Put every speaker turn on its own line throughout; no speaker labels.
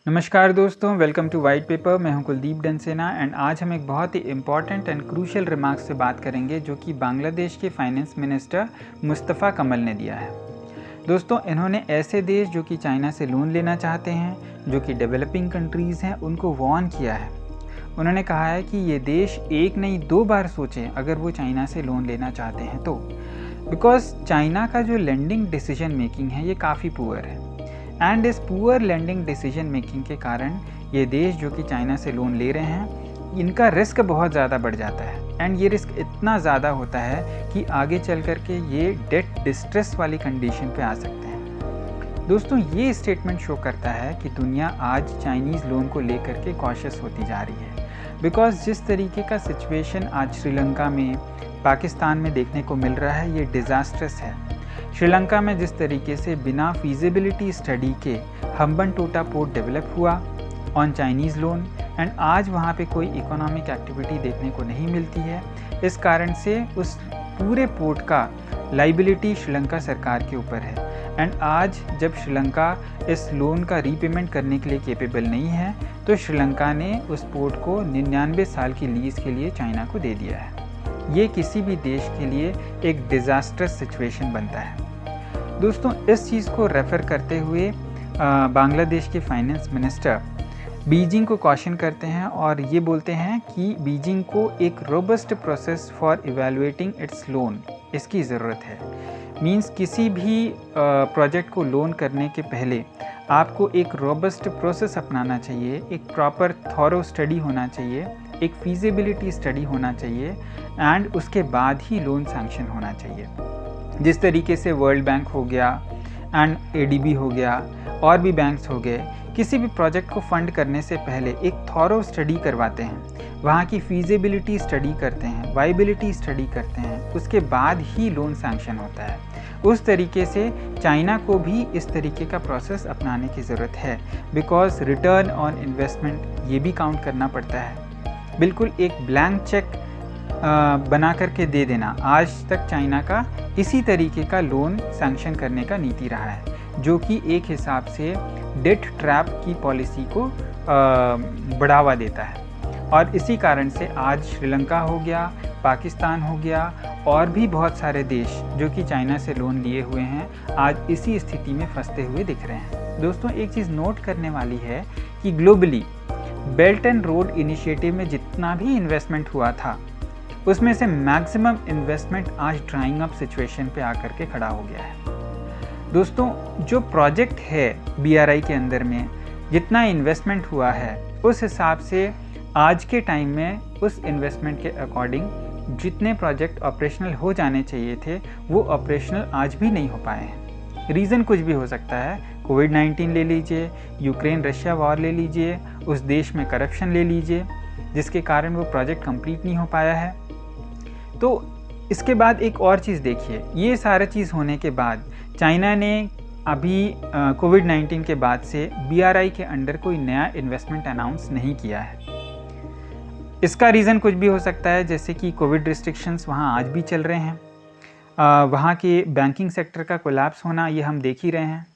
नमस्कार दोस्तों, welcome to white paper. मैं हूं कुलदीप डनसेना एंड आज हम एक बहुत ही इम्पॉर्टेंट एंड क्रूशियल रिमार्क्स से बात करेंगे जो कि बांग्लादेश के फाइनेंस मिनिस्टर मुस्तफ़ा कमल ने दिया है। दोस्तों, इन्होंने ऐसे देश जो कि चाइना से लोन लेना चाहते हैं, जो कि डेवलपिंग कंट्रीज़ हैं, उनको वार्न किया है। उन्होंने कहा है कि ये देश एक नहीं दो बार सोचें अगर वो चाइना से लोन लेना चाहते हैं तो, बिकॉज चाइना का जो लेंडिंग डिसीजन मेकिंग है ये काफ़ी पुअर है एंड इस पुअर लेंडिंग डिसीजन मेकिंग के कारण ये देश जो कि चाइना से लोन ले रहे हैं, इनका रिस्क बहुत ज़्यादा बढ़ जाता है एंड ये रिस्क इतना ज़्यादा होता है कि आगे चल कर के ये डेट डिस्ट्रेस वाली कंडीशन पे आ सकते हैं। दोस्तों, ये स्टेटमेंट शो करता है कि दुनिया आज चाइनीज़ लोन को लेकर के कॉशियस होती जा रही है, बिकॉज जिस तरीके का सिचुएशन आज श्रीलंका में, पाकिस्तान में देखने को मिल रहा है, ये डिज़ास्ट्रस है। श्रीलंका में जिस तरीके से बिना फीजिबिलिटी स्टडी के हम्बनटोटा पोर्ट डेवलप हुआ ऑन चाइनीज़ लोन एंड आज वहाँ पे कोई इकोनॉमिक एक्टिविटी देखने को नहीं मिलती है, इस कारण से उस पूरे पोर्ट का लाइबिलिटी श्रीलंका सरकार के ऊपर है एंड आज जब श्रीलंका इस लोन का रीपेमेंट करने के लिए कैपेबल नहीं है तो श्रीलंका ने उस पोर्ट को 99 साल की लीज के लिए चाइना को दे दिया है। ये किसी भी देश के लिए एक डिज़ास्टरस सिचुएशन बनता है। दोस्तों, इस चीज़ को रेफ़र करते हुए बांग्लादेश के फाइनेंस मिनिस्टर बीजिंग को कॉशन करते हैं और ये बोलते हैं कि बीजिंग को एक robust process for evaluating it's loan इसकी ज़रूरत है। मींस किसी भी प्रोजेक्ट को लोन करने के पहले आपको एक रोबस्ट प्रोसेस अपनाना चाहिए, एक प्रॉपर थॉरो स्टडी होना चाहिए, एक फीजिबिलिटी स्टडी होना चाहिए एंड उसके बाद ही लोन सैंक्शन होना चाहिए। जिस तरीके से वर्ल्ड बैंक हो गया एंड एडीबी हो गया और भी बैंक्स हो गए, किसी भी प्रोजेक्ट को फंड करने से पहले एक थॉरो स्टडी करवाते हैं, वहाँ की फीजिबिलिटी स्टडी करते हैं, वाइबिलिटी स्टडी करते हैं, उसके बाद ही लोन सैंक्शन होता है। उस तरीके से चाइना को भी इस तरीके का प्रोसेस अपनाने की ज़रूरत है, बिकॉज रिटर्न ऑन इन्वेस्टमेंट ये भी काउंट करना पड़ता है। बिल्कुल एक ब्लैंक चेक बना करके दे देना आज तक चाइना का इसी तरीके का लोन सैंक्शन करने का नीति रहा है, जो कि एक हिसाब से डेट ट्रैप की पॉलिसी को बढ़ावा देता है। और इसी कारण से आज श्रीलंका हो गया, पाकिस्तान हो गया और भी बहुत सारे देश जो कि चाइना से लोन लिए हुए हैं, आज इसी स्थिति में फंसते हुए दिख रहे हैं। दोस्तों, एक चीज़ नोट करने वाली है कि globally belt and road initiative में जितना भी इन्वेस्टमेंट हुआ था उसमें से मैक्सिमम इन्वेस्टमेंट आज ड्राइंग अप सिचुएशन पे आकर के खड़ा हो गया है। दोस्तों, जो प्रोजेक्ट है बीआरआई के अंदर में जितना इन्वेस्टमेंट हुआ है, उस हिसाब से आज के टाइम में उस इन्वेस्टमेंट के अकॉर्डिंग जितने प्रोजेक्ट ऑपरेशनल हो जाने चाहिए थे वो ऑपरेशनल आज भी नहीं हो पाए हैं। रीज़न कुछ भी हो सकता है, कोविड-19 ले लीजिए, यूक्रेन रशिया वॉर ले लीजिए, उस देश में करप्शन ले लीजिए, जिसके कारण वो प्रोजेक्ट कंप्लीट नहीं हो पाया है। तो इसके बाद एक और चीज़ देखिए, ये सारा चीज़ होने के बाद चाइना ने अभी कोविड-19 के बाद से बीआरआई के अंडर कोई नया इन्वेस्टमेंट अनाउंस नहीं किया है। इसका रीज़न कुछ भी हो सकता है, जैसे कि कोविड रिस्ट्रिक्शंस वहाँ आज भी चल रहे हैं, वहाँ के बैंकिंग सेक्टर का कोलैप्स होना ये हम देख ही रहे हैं।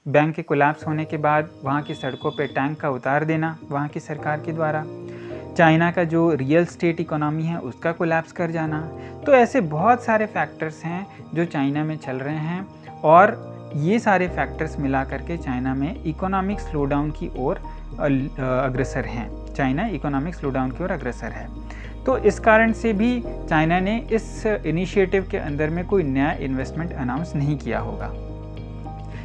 बैंक के कोलैप्स होने के बाद वहाँ की सड़कों पे टैंक का उतार देना वहाँ की सरकार के द्वारा, चाइना का जो रियल स्टेट इकोनॉमी है उसका कोलैप्स कर जाना। तो ऐसे बहुत सारे फैक्टर्स हैं जो चाइना में चल रहे हैं और ये सारे फैक्टर्स मिला करके चाइना में इकोनॉमिक स्लोडाउन की ओर अग्रसर हैं। चाइना इकोनॉमिक स्लोडाउन की ओर अग्रसर है। तो इस कारण से भी चाइना ने इस इनिशिएटिव के अंदर में कोई नया इन्वेस्टमेंट अनाउंस नहीं किया होगा।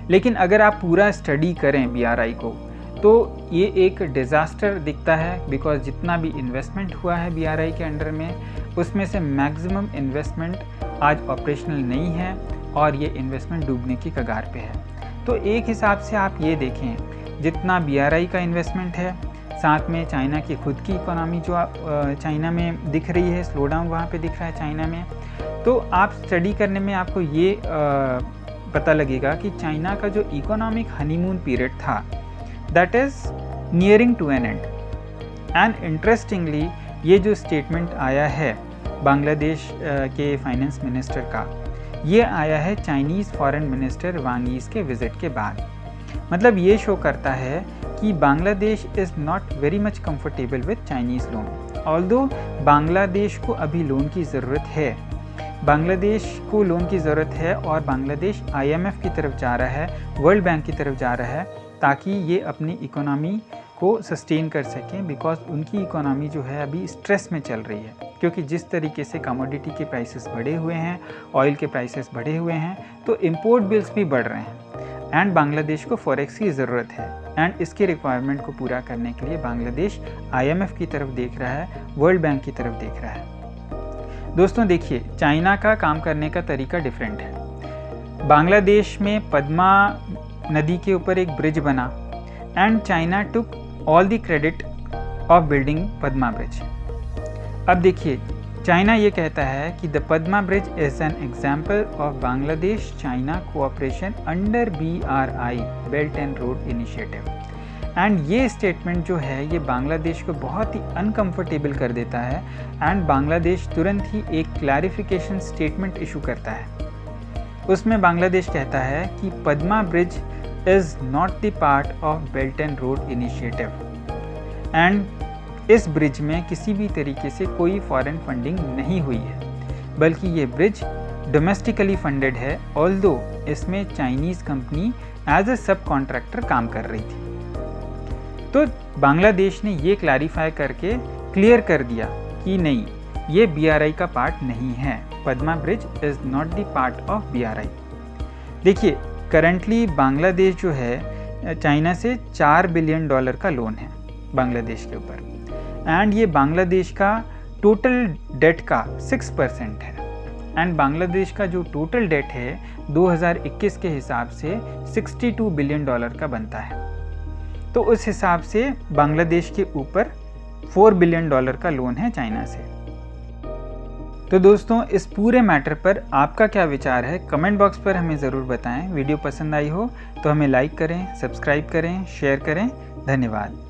लेकिन अगर आप पूरा स्टडी करें बीआरआई को तो ये एक डिज़ास्टर दिखता है, बिकॉज जितना भी इन्वेस्टमेंट हुआ है बीआरआई के अंडर में उसमें से मैक्सिमम इन्वेस्टमेंट आज ऑपरेशनल नहीं है और ये इन्वेस्टमेंट डूबने की कगार पे है। तो एक हिसाब से आप ये देखें, जितना बीआरआई का इन्वेस्टमेंट है, साथ में चाइना की खुद की इकोनॉमी जो चाइना में दिख रही है, स्लोडाउन वहाँ पे दिख रहा है चाइना में, तो आप स्टडी करने में आपको ये पता लगेगा कि चाइना का जो इकोनॉमिक हनीमून पीरियड था that is nearing to an end. And interestingly ये जो स्टेटमेंट आया है बांग्लादेश के फाइनेंस मिनिस्टर का, ये आया है चाइनीज़ फॉरेन मिनिस्टर वांग यीस के विज़िट के बाद। मतलब ये शो करता है कि Bangladesh is not very much comfortable with Chinese loan. Although Bangladesh को अभी लोन की ज़रूरत है, बांग्लादेश को लोन की ज़रूरत है और बांग्लादेश IMF की तरफ जा रहा है, वर्ल्ड बैंक की तरफ जा रहा है ताकि ये अपनी इकोनॉमी को सस्टेन कर सकें, बिकॉज उनकी इकोनॉमी जो है अभी स्ट्रेस में चल रही है, क्योंकि जिस तरीके से कमोडिटी के प्राइसेस बढ़े हुए हैं, ऑयल के प्राइसेस बढ़े हुए हैं, तो इम्पोर्ट बिल्स भी बढ़ रहे हैं एंड बांग्लादेश को फॉरेक्स की ज़रूरत है एंड इसके रिक्वायरमेंट को पूरा करने के लिए बांग्लादेश IMF की तरफ देख रहा है, वर्ल्ड बैंक की तरफ देख रहा है। दोस्तों देखिए, चाइना का काम करने का तरीका डिफरेंट है। बांग्लादेश में पद्मा नदी के ऊपर एक ब्रिज बना and China took all the credit of building Padma bridge. अब देखिए, चाइना ये कहता है कि the Padma bridge is an example of Bangladesh China cooperation under BRI, belt and road initiative. And ये स्टेटमेंट जो है ये बांग्लादेश को बहुत ही अनकंफर्टेबल कर देता है एंड बांग्लादेश तुरंत ही एक क्लैरिफिकेशन स्टेटमेंट इशू करता है। उसमें बांग्लादेश कहता है कि Padma bridge is not the part of belt and road initiative and इस ब्रिज में किसी भी तरीके से कोई फॉरेन फंडिंग नहीं हुई है, बल्कि ये ब्रिज डोमेस्टिकली फंडेड है, ऑल्दो इसमें चाइनीज़ कंपनी एज अ सब कॉन्ट्रैक्टर काम कर रही थी। तो बांग्लादेश ने ये क्लैरिफाई करके क्लियर कर दिया कि नहीं, ये BRI का पार्ट नहीं है, Padma bridge is not the part of BRI। देखिए, करंटली बांग्लादेश जो है चाइना से $4 बिलियन का लोन है बांग्लादेश के ऊपर एंड ये बांग्लादेश का टोटल डेट का 6% है एंड बांग्लादेश का जो टोटल डेट है 2021 के हिसाब से $62 बिलियन का बनता है। तो उस हिसाब से बांग्लादेश के ऊपर $4 बिलियन का लोन है चाइना से। तो दोस्तों, इस पूरे मैटर पर आपका क्या विचार है, कमेंट बॉक्स पर हमें ज़रूर बताएं। वीडियो पसंद आई हो तो हमें लाइक करें, सब्सक्राइब करें, शेयर करें। धन्यवाद।